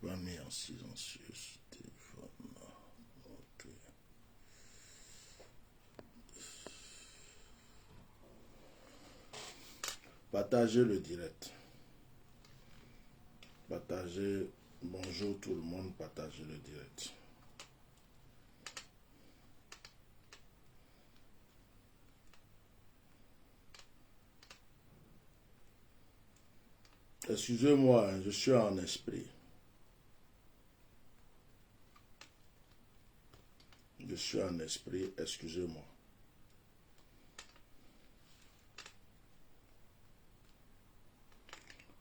pas mis en silencieux ce téléphone. Ok. Partagez le direct. Partagez. Bonjour tout le monde, partagez le direct. Excusez-moi, je suis en esprit. Je suis en esprit, excusez-moi.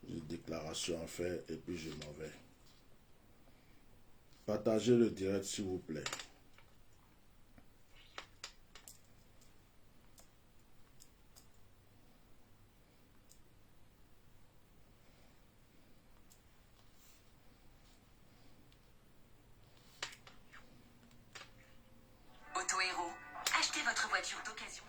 J'ai une déclaration à faire et puis je m'en vais. Partagez le direct s'il vous plaît. Auto-héros, achetez votre voiture d'occasion.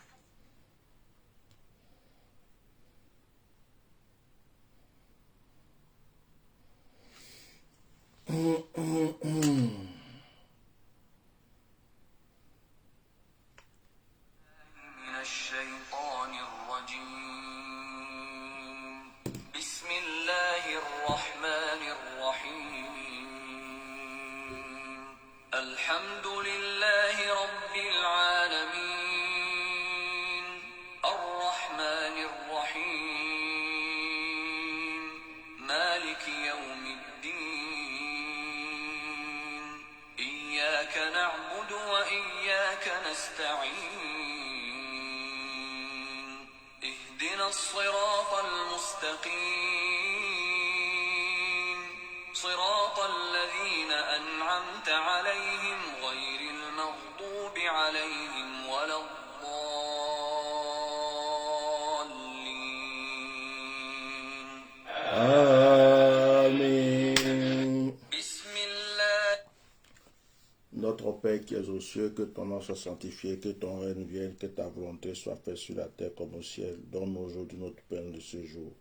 الحمد لله رب العالمين الرحمن الرحيم مالك يوم الدين إياك نعبد وإياك نستعين اهدنا الصراط المستقيم صراط الذين أنعمت عليهم غير المغضوب عليهم ولا الضالين Amen. بسم الله. Notre Père qui es aux cieux, que ton nom soit sanctifié, que ton règne vienne, que ta volonté soit faite sur la terre comme au ciel. Donne-nous aujourd'hui notre pain de ce jour.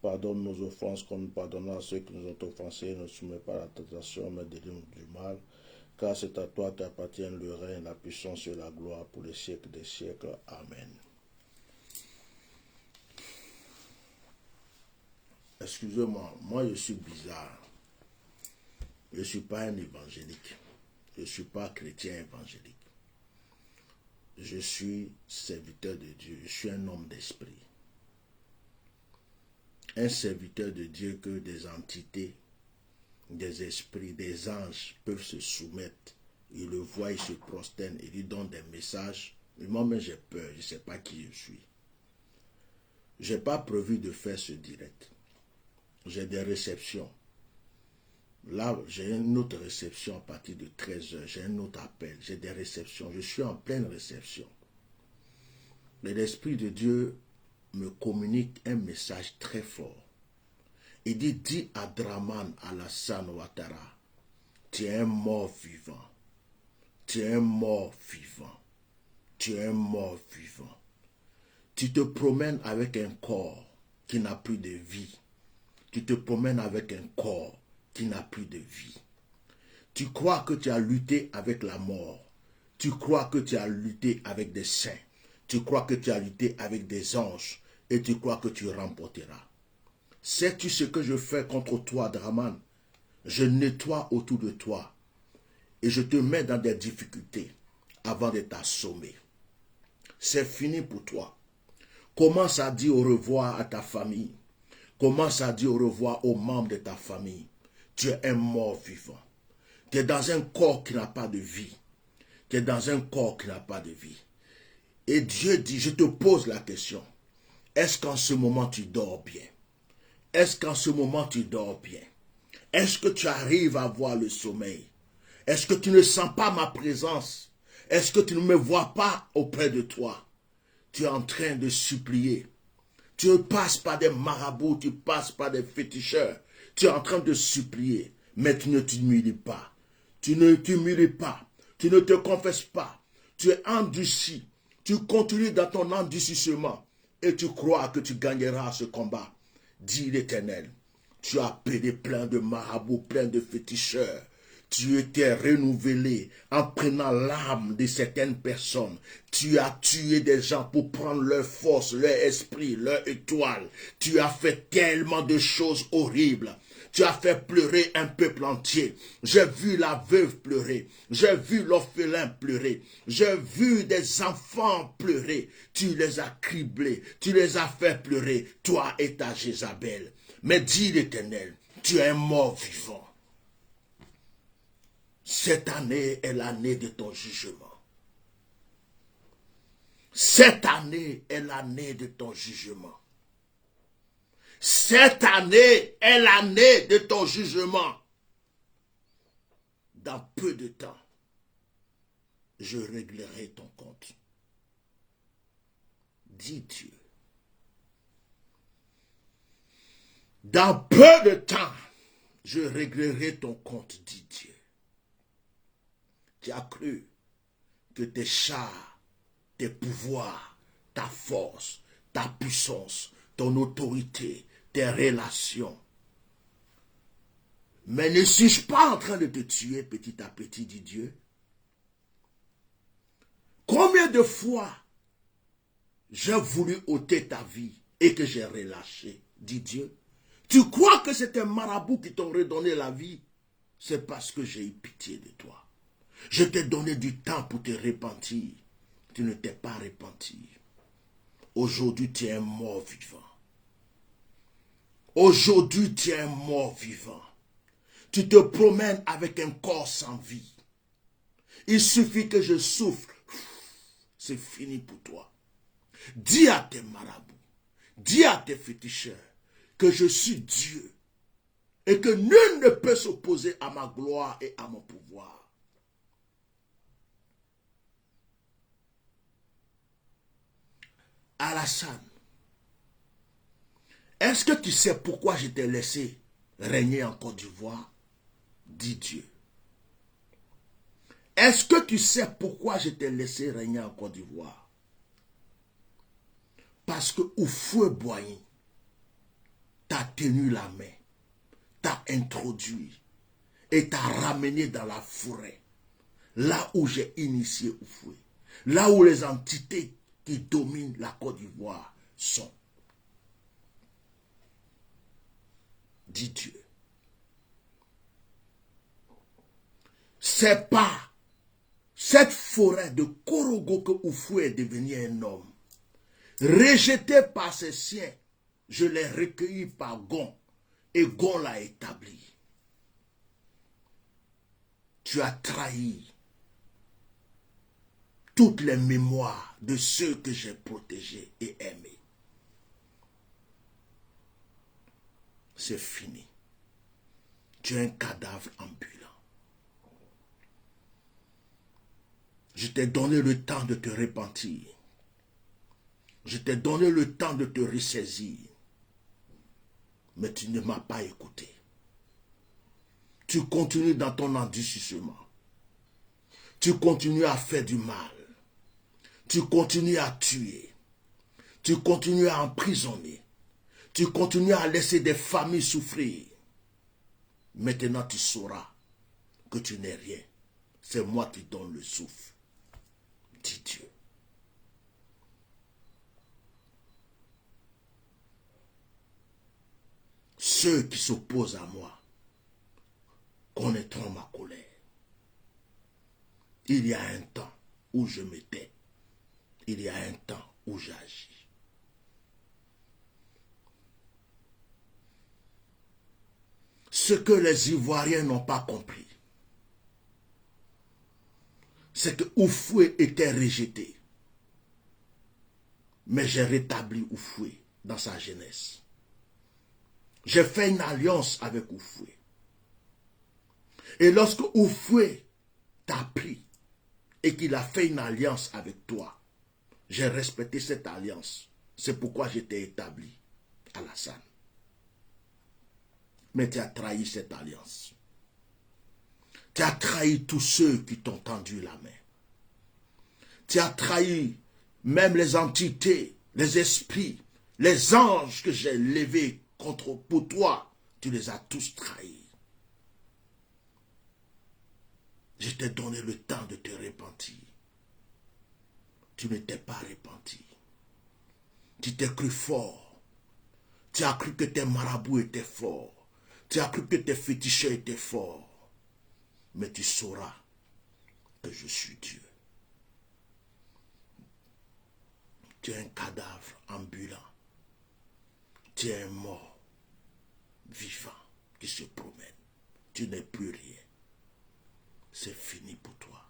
Pardonne nos offenses comme nous pardonnons à ceux qui nous ont offensés. Ne soumets pas à la tentation, mais délivre-nous du mal. Car c'est à toi qu'appartiennent le règne, la puissance et la gloire pour les siècles des siècles. Amen. Excusez-moi, moi je suis bizarre. Je ne suis pas un évangélique. Je ne suis pas chrétien évangélique. Je suis serviteur de Dieu. Je suis un homme d'esprit. Un serviteur de Dieu que des entités, des esprits, des anges peuvent se soumettre. Ils le voient, ils se prosternent, ils lui donnent des messages. Mais moi-même j'ai peur, je ne sais pas qui je suis. Je n'ai pas prévu de faire ce direct. J'ai des réceptions. Là, j'ai une autre réception à partir de 13h. J'ai un autre appel. J'ai des réceptions. Je suis en pleine réception. Mais l'Esprit de Dieu me communique un message très fort. Il dit, dis à Draman Alassane Ouattara, tu es un mort vivant. Tu es un mort vivant. Tu es un mort vivant. Tu te promènes avec un corps qui n'a plus de vie. Tu te promènes avec un corps qui n'a plus de vie. Tu crois que tu as lutté avec la mort. Tu crois que tu as lutté avec des saints. Tu crois que tu as lutté avec des anges. Et tu crois que tu remporteras. Sais-tu ce que je fais contre toi, Draman? Je nettoie autour de toi. Et je te mets dans des difficultés avant de t'assommer. C'est fini pour toi. Commence à dire au revoir à ta famille. Commence à dire au revoir aux membres de ta famille. Tu es un mort vivant. Tu es dans un corps qui n'a pas de vie. Tu es dans un corps qui n'a pas de vie. Et Dieu dit, je te pose la question. Est-ce qu'en ce moment tu dors bien? Est-ce qu'en ce moment tu dors bien? Est-ce que tu arrives à voir le sommeil? Est-ce que tu ne sens pas ma présence? Est-ce que tu ne me vois pas auprès de toi? Tu es en train de supplier. Tu ne passes pas des marabouts, tu passes pas des féticheurs. Tu es en train de supplier, mais tu ne t'humilies pas. Tu ne t'humilies pas. Tu ne te confesses pas. Tu es endurci. Tu continues dans ton endurcissement et tu crois que tu gagneras ce combat. Dit l'Éternel. Tu as appelé plein de marabouts, plein de féticheurs. Tu étais renouvelé en prenant l'âme de certaines personnes. Tu as tué des gens pour prendre leur force, leur esprit, leur étoile. Tu as fait tellement de choses horribles. Tu as fait pleurer un peuple entier. J'ai vu la veuve pleurer. J'ai vu l'orphelin pleurer. J'ai vu des enfants pleurer. Tu les as criblés. Tu les as fait pleurer. Toi et ta Jézabel. Mais dis l'Éternel, tu es un mort vivant. Cette année est l'année de ton jugement. Cette année est l'année de ton jugement. Cette année est l'année de ton jugement. Dans peu de temps, je réglerai ton compte. Dit Dieu. Dans peu de temps, je réglerai ton compte, dit Dieu. Tu as cru que tes chars, tes pouvoirs, ta force, ta puissance, ton autorité, tes relations. Mais ne suis-je pas en train de te tuer petit à petit, dit Dieu? Combien de fois j'ai voulu ôter ta vie et que j'ai relâché, dit Dieu? Tu crois que c'est un marabout qui t'aurait donné la vie? C'est parce que j'ai eu pitié de toi. Je t'ai donné du temps pour te repentir. Tu ne t'es pas repenti. Aujourd'hui, tu es un mort vivant. Aujourd'hui, tu es un mort vivant. Tu te promènes avec un corps sans vie. Il suffit que je souffle. C'est fini pour toi. Dis à tes marabouts, dis à tes féticheurs que je suis Dieu et que nul ne peut s'opposer à ma gloire et à mon pouvoir. Alassane, est-ce que tu sais pourquoi je t'ai laissé régner en Côte d'Ivoire? Dit Dieu. Est-ce que tu sais pourquoi je t'ai laissé régner en Côte d'Ivoire? Parce que Houphouët-Boigny t'a tenu la main, t'a introduit et t'a ramené dans la forêt, là où j'ai initié Houphouët, là où les entités qui dominent la Côte d'Ivoire sont. Dit Dieu. C'est pas cette forêt de Korogo que Houphouët est devenu un homme. Rejeté par ses siens, je l'ai recueilli par Gon et Gon l'a établi. Tu as trahi toutes les mémoires de ceux que j'ai protégés et aimés. C'est fini. Tu es un cadavre ambulant. Je t'ai donné le temps de te repentir. Je t'ai donné le temps de te ressaisir. Mais tu ne m'as pas écouté. Tu continues dans ton endurcissement. Tu continues à faire du mal. Tu continues à tuer. Tu continues à emprisonner. Tu continues à laisser des familles souffrir. Maintenant tu sauras que tu n'es rien. C'est moi qui donne le souffle. Dit Dieu. Ceux qui s'opposent à moi connaîtront ma colère. Il y a un temps où je me tais. Il y a un temps où j'agis. Ce que les Ivoiriens n'ont pas compris, c'est que Houphouët était rejeté. Mais j'ai rétabli Houphouët dans sa jeunesse. J'ai fait une alliance avec Houphouët. Et lorsque Houphouët t'a pris et qu'il a fait une alliance avec toi, j'ai respecté cette alliance. C'est pourquoi je t'ai établi Alassane. Mais tu as trahi cette alliance. Tu as trahi tous ceux qui t'ont tendu la main. Tu as trahi même les entités, les esprits, les anges que j'ai levés pour toi Tu les as tous trahis. Je t'ai donné le temps de te repentir. Tu ne t'es pas repenti. Tu t'es cru fort. Tu as cru que tes marabouts étaient forts. Tu as cru que tes féticheurs étaient forts. Mais tu sauras que je suis Dieu. Tu es un cadavre ambulant. Tu es un mort vivant qui se promène. Tu n'es plus rien. C'est fini pour toi.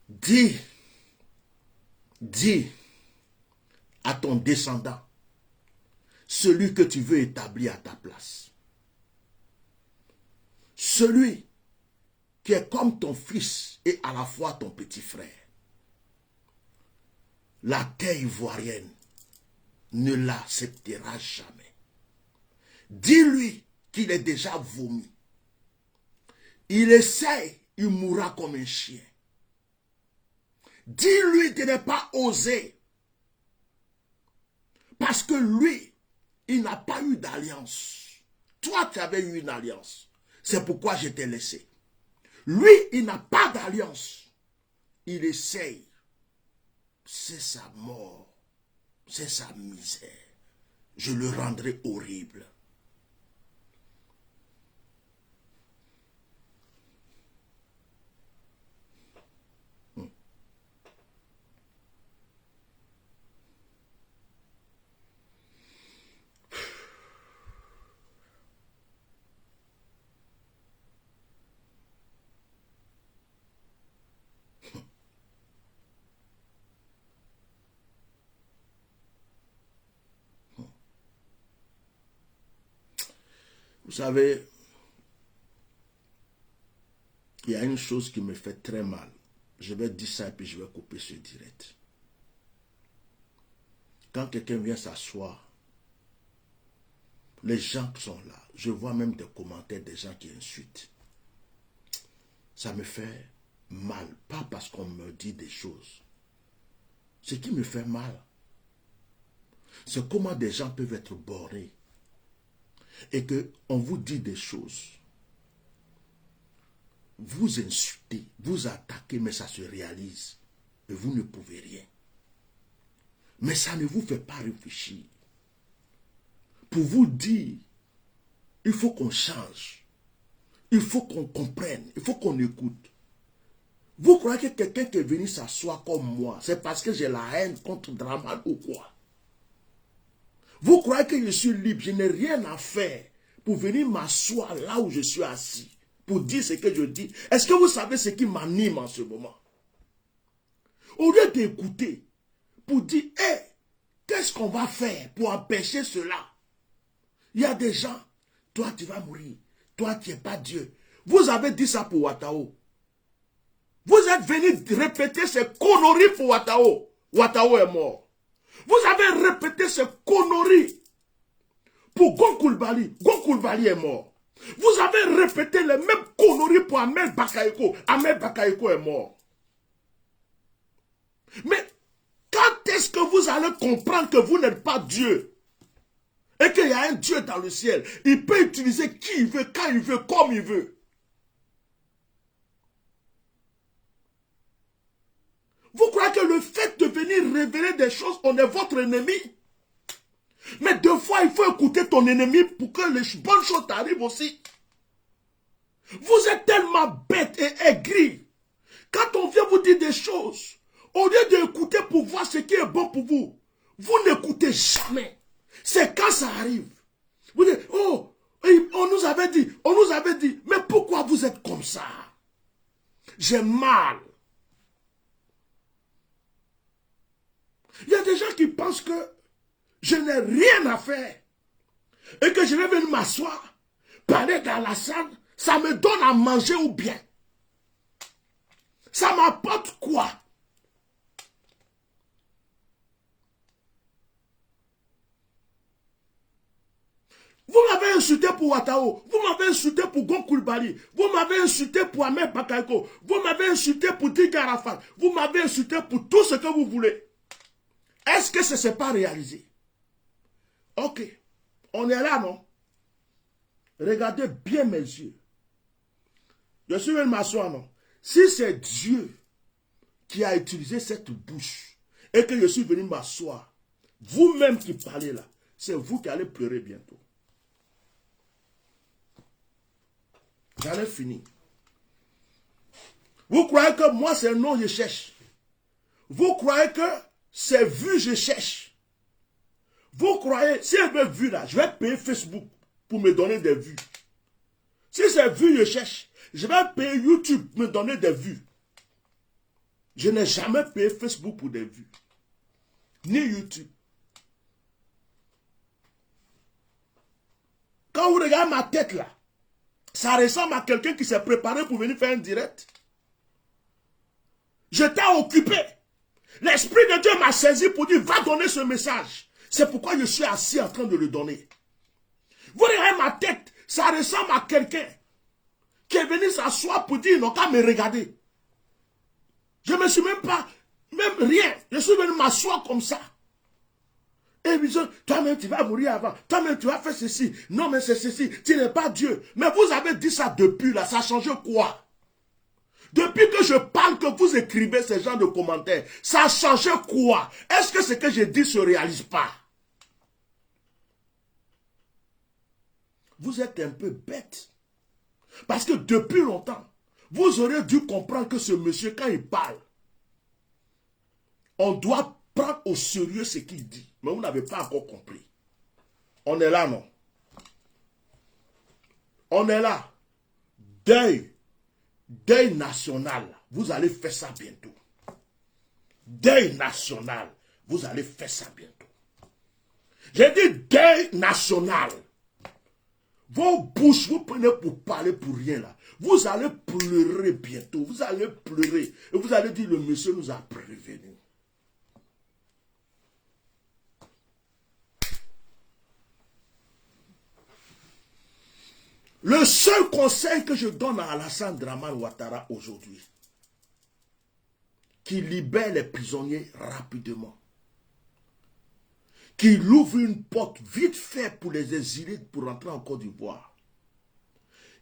Dis à ton descendant, celui que tu veux établir à ta place. Celui qui est comme ton fils et à la fois ton petit frère. La terre ivoirienne ne l'acceptera jamais. Dis-lui qu'il est déjà vomi. Il essaye, il mourra comme un chien. Dis-lui de ne pas oser. Parce que lui, il n'a pas eu d'alliance. Toi, tu avais eu une alliance. C'est pourquoi je t'ai laissé. Lui, il n'a pas d'alliance. Il essaye. C'est sa mort. C'est sa misère. Je le rendrai horrible. Vous savez, il y a une chose qui me fait très mal. Je vais dire ça et puis je vais couper ce direct. Quand quelqu'un vient s'asseoir, les gens qui sont là, je vois même des commentaires des gens qui insultent. Ça me fait mal, pas parce qu'on me dit des choses. Ce qui me fait mal, c'est comment des gens peuvent être bornés et qu'on vous dit des choses. Vous insultez, vous attaquez, mais ça se réalise. Et vous ne pouvez rien. Mais ça ne vous fait pas réfléchir. Pour vous dire, il faut qu'on change. Il faut qu'on comprenne. Il faut qu'on écoute. Vous croyez que quelqu'un qui est venu s'asseoir comme moi, c'est parce que j'ai la haine contre Draman ou quoi? Vous croyez que je suis libre, je n'ai rien à faire pour venir m'asseoir là où je suis assis, pour dire ce que je dis. Est-ce que vous savez ce qui m'anime en ce moment? Au lieu d'écouter, pour dire, hé, qu'est-ce qu'on va faire pour empêcher cela? Il y a des gens, toi tu vas mourir, toi tu n'es pas Dieu. Vous avez dit ça pour Ouattao. Vous êtes venu répéter ces conneries pour Ouattao. Ouattao est mort. Vous avez répété ces conneries pour Gon Coulibaly. Gon Coulibaly est mort. Vous avez répété les mêmes conneries pour Ahmed Bakayoko. Ahmed Bakayoko est mort. Mais quand est-ce que vous allez comprendre que vous n'êtes pas Dieu? Et qu'il y a un Dieu dans le ciel. Il peut utiliser qui il veut, quand il veut, comme il veut. Vous croyez que le fait de venir révéler des choses, on est votre ennemi? Mais deux fois, il faut écouter ton ennemi pour que les bonnes choses t'arrivent aussi. Vous êtes tellement bête et aigri. Quand on vient vous dire des choses, au lieu d'écouter pour voir ce qui est bon pour vous, vous n'écoutez jamais. C'est quand ça arrive. Vous dites, oh, on nous avait dit, mais pourquoi vous êtes comme ça? J'ai mal. Il y a des gens qui pensent que je n'ai rien à faire et que je vais venir m'asseoir, parler dans la salle, ça me donne à manger ou bien. Ça m'apporte quoi? Vous m'avez insulté pour Ouattao, vous m'avez insulté pour Gon Coulibaly, vous m'avez insulté pour Ahmed Bakayoko, vous m'avez insulté pour Dick Arafat, vous m'avez insulté pour tout ce que vous voulez. Est-ce que ça ne s'est pas réalisé? Ok, On est là, non? Regardez bien mes yeux. Je suis venu m'asseoir, non? Si c'est Dieu qui a utilisé cette bouche et que je suis venu m'asseoir, vous-même qui parlez là, c'est vous qui allez pleurer bientôt. J'en ai fini. Vous croyez que moi c'est un nom que je cherche? Vous croyez que c'est vu que je cherche? Vous croyez, si je veux vu là, je vais payer Facebook pour me donner des vues. Si c'est vu que je cherche, je vais payer YouTube pour me donner des vues. Je n'ai jamais payé Facebook pour des vues. Ni YouTube. Quand vous regardez ma tête là, ça ressemble à quelqu'un qui s'est préparé pour venir faire un direct. J'étais occupé. L'Esprit de Dieu m'a saisi pour dire, va donner ce message. C'est pourquoi je suis assis en train de le donner. Vous regardez ma tête, ça ressemble à quelqu'un qui est venu s'asseoir pour dire, ils n'ont qu'à me regarder. Je ne me suis même pas, même rien. Je suis venu m'asseoir comme ça. Et ils disent, toi-même tu vas mourir avant. Toi-même tu vas faire ceci. Non mais c'est ceci. Tu n'es pas Dieu. Mais vous avez dit ça depuis là. Ça a changé quoi? Depuis que je parle, que vous écrivez ce genre de commentaires, ça a changé quoi? Est-ce que ce que je dis ne se réalise pas? Vous êtes un peu bête. Parce que depuis longtemps, vous auriez dû comprendre que ce monsieur, quand il parle, on doit prendre au sérieux ce qu'il dit. Mais vous n'avez pas encore compris. On est là, non? On est là. Deuil. Deuil national. Vous allez faire ça bientôt. Deuil national. Vous allez faire ça bientôt. J'ai dit deuil national. Vos bouches, vous prenez pour parler pour rien là. Vous allez pleurer bientôt. Vous allez pleurer. Et vous allez dire, le monsieur nous a prévenus. Le seul conseil que je donne à Alassane Dramane Ouattara aujourd'hui, qu'il libère les prisonniers rapidement, qu'il ouvre une porte vite fait pour les exilés pour rentrer en Côte d'Ivoire,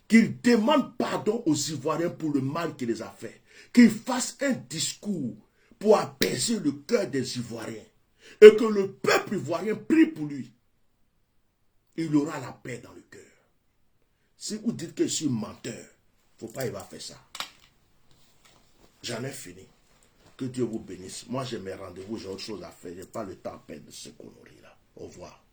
qu'il demande pardon aux Ivoiriens pour le mal qu'il les a fait, qu'il fasse un discours pour apaiser le cœur des Ivoiriens et que le peuple ivoirien prie pour lui. Il aura la paix dans le cœur. Si vous dites que je suis menteur, il ne faut pas y avoir fait ça. J'en ai fini. Que Dieu vous bénisse. Moi, j'ai mes rendez-vous, j'ai autre chose à faire. Je n'ai pas le temps à perdre de ce conneries là. Au revoir.